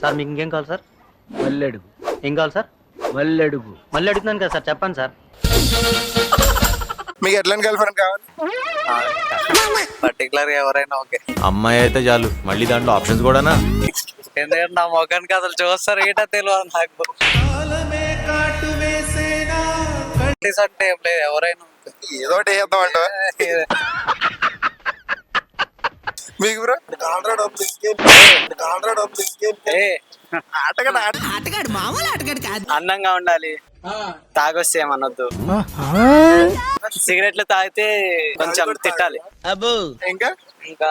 Sir మీకు ఇంకేం కావాలి సార్? మల్లెడుగు. ఏం కావాలి సార్? మల్లెడుగు. మళ్ళీ అడుగుతున్నాను కదా సార్, చెప్పండి సార్. మీకు ఎట్లాంటి గర్ల్ ఫ్రెండ్ కావాలి? పర్టికులర్ గా ఎవరైనా ఓకే. అమ్మాయి అయితే చాలు, మళ్ళీ దాంట్లో ఆప్షన్స్ కూడానా? ఎందుకంటే నా మొఖానికి అసలు చూస్తారు ఏంటో తెలియదు నాకు. అంటే ఏం లేదు, ఎవరైనా ఏదో ఒకటి వేద్దాం అంట మీకు బ్రో ఆటగాడు మామూలు ఆటగాడు కాదు. అందంగా ఉండాలి, తాగొస్తే ఏమనొద్దు, సిగరెట్లు తాగితే కొంచెం తిట్టాలి. అబ్బో ఇంకా ఇంకా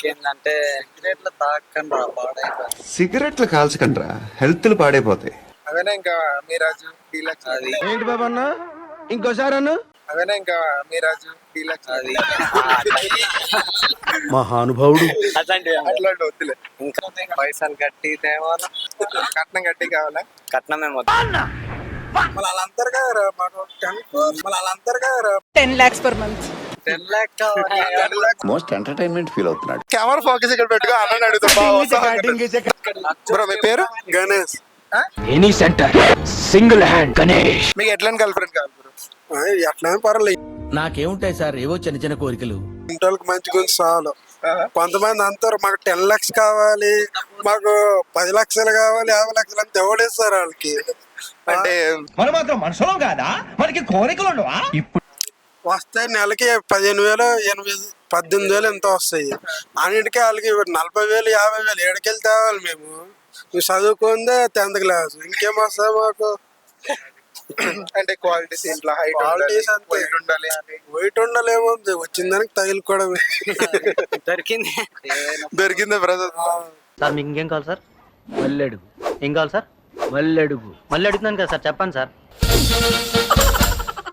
ఏంటంటే సిగరెట్లు తాగకుండా పాడైపోయి సిగరెట్లు కాల్చకండ్రా, హెల్త్లు పాడైపోతాయి. అవేనా ఇంకా మీరాజు డీలక్స్ అది ఏంటి బాబా అన్న, ఇంకోసారి అన్న. అవేనా ఇంకా మీరాజు డీలక్స్ అది మహానుభావుడు. అట్లాంటివి అట్లాంటి వద్దులే. ఇంకా పైసలు కట్టి తేవాలా, కట్నం గట్టి కావాలా? కట్నమే మళ్ళీ వాళ్ళందరు కదా మళ్ళీ వాళ్ళందరు కదా 10 lakhs per month. 10 lakh కావాలి. మోస్ట్ ఎంటర్టైన్మెంట్ ఫీల్ అవుతున్నాడు. కెమెరా ఫోకస్ ఇక్కడ పెట్టుకో అన్న అడుగుతా. బ్రో మీ పేరు? Ganesh. Any centre single hand Ganesh. మీకు ఎట్లాంటి గర్ల్ ఫ్రెండ్ కావాలి బ్రో? ఎట్లా పర్లేదు, నాకేముంటాయి సార్, ఏవో చిన్న చిన్న కోరికలు. ఇంటోళ్ళకి మంచి గురించి చాలు. కొంతమంది అంటారు మాకు 10 lakhs కావాలి, మాకు 10 లక్షలు కావాలి, 50 లక్షలు అంత ఎవడేస్తారు వాళ్ళకి. అంటే మనం మాత్రం మనుషులం కాదా, మనకి కోరికలు ఉండవా? ఇప్పుడు వస్తే నెలకి 15,000, 18,000 ఎంత వస్తాయి. అన్నిటికీ వాళ్ళకి 40,000, 50,000 ఏడకెళ్ళి తేవాలి. మేము చదువుకుందే 10th క్లాస్, ఇంకేం వస్తాయి మాకు? అంటే క్వాలిటీస్ ఇంట్లో హైట్ క్వాలిటీస్ అంతే, ఉండాలి. వెయిట్ ఉండాలేముంది, వచ్చిన దానికి తగిలికోవడమే. దొరికింది. దొరికిందా బ్రదర్? సార్ మీకు ఇంకేం కావాలి సార్? మల్లెడుగు. ఏం కావాలి సార్? మల్లెడుగు. మళ్ళీ అడుగుతున్నాను కదా సార్, చెప్పండి సార్.